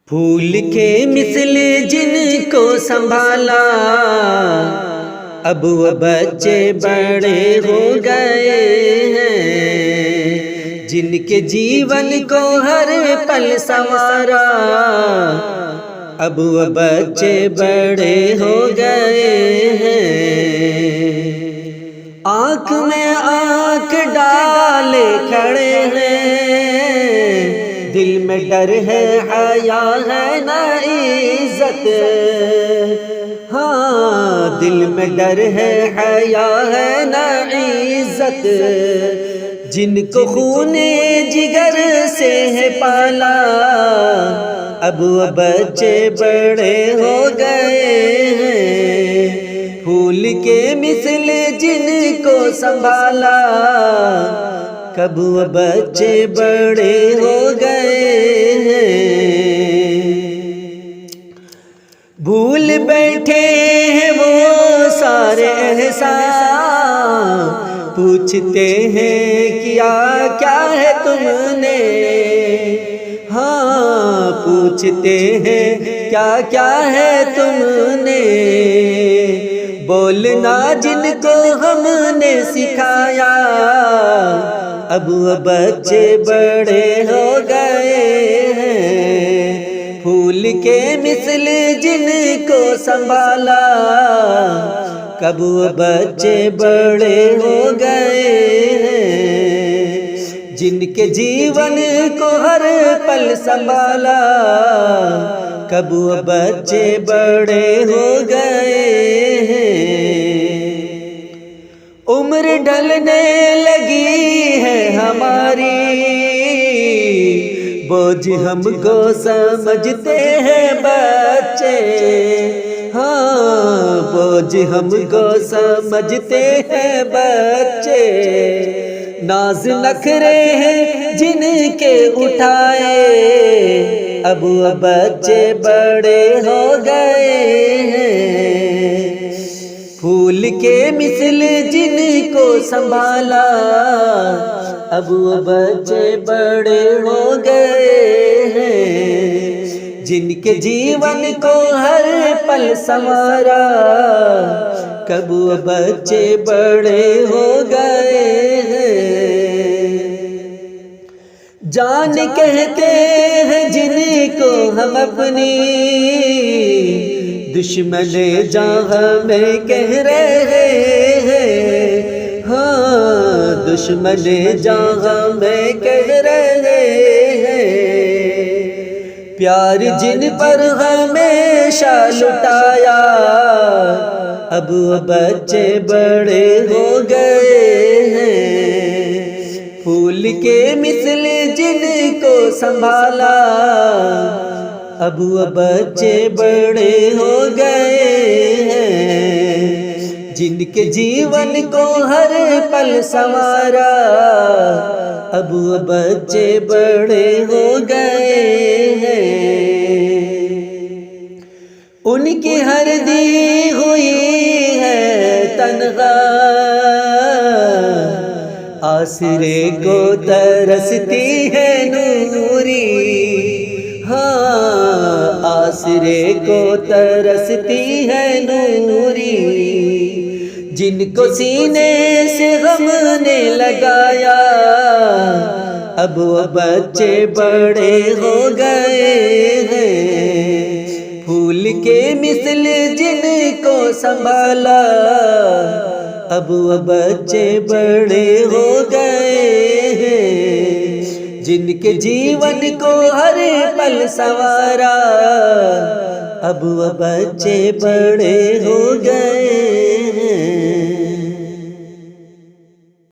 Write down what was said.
फूल के मिसल जिनको संभाला, अब वो बच्चे बड़े हो गए हैं। जिनके जीवन को हर पल संवारा, अब वो बच्चे बड़े हो गए हैं। आँख में आँख डाले खड़े हैं, दिल में डर है, हया है ना इज्जत। हाँ, दिल में डर है, हया है ना इज्जत। जिनको खूने जिगर से है पाला, अब वो बच्चे बड़े हो गए हैं। फूल के मिसल जिनको संभाला, कब वो बच्चे बड़े हो गए हैं। भूल बैठे हैं वो सारे एहसान, पूछते हैं किया क्या है तुमने। हाँ, पूछते हैं क्या क्या है तुमने। बोलना जिनको हमने सिखाया, अब वो बच्चे बड़े हो गए हैं। फूल के मिसल जिनको संभाला, कब वो बच्चे बड़े हो गए हैं। जिनके जीवन को हर पल संभाला, कब वो बच्चे बड़े हो गए हैं। उम्र ढलने लगी है हमारी, बोझ हमको समझते हैं बच्चे। हाँ, बोझ हमको समझते हैं बच्चे। नाज नखरे हैं जिनके उठाए, अब वो बच्चे बड़े हो गए हैं। फूल के मिसल जिनको संभाला, अब वो बच्चे बड़े हो गए हैं। जिनके जीवन को हर पल संवारा, कब वो बच्चे बड़े हो गए हैं। जान कहते हैं जिनको हम अपनी, दुश्मन जान में कह रहे हैं। हाँ, दुश्मन जान में कह रहे हैं। प्यार जिन पर हमेशा लुटाया, अब वो बच्चे बड़े हो गए हैं। फूल के मिसल जिनको संभाला, अब वो बच्चे बड़े हो गए हैं। जिनके जीवन को हर पल संवारा, अब वो बच्चे बड़े हो गए हैं। उनकी हर दी हुई है तनख्वाह, आसरे को तरसती है नूरी। हाँ, आसरे को तरसती है नूरी। जिनको सीने से हमने लगाया, अब वो बच्चे बड़े हो गए हैं। फूल के मिसल जिनको संभाला, अब वो बच्चे बड़े हो गए हैं। जिनके जीवन को हर पल संवारा, अब वो बच्चे बड़े हो गए हैं।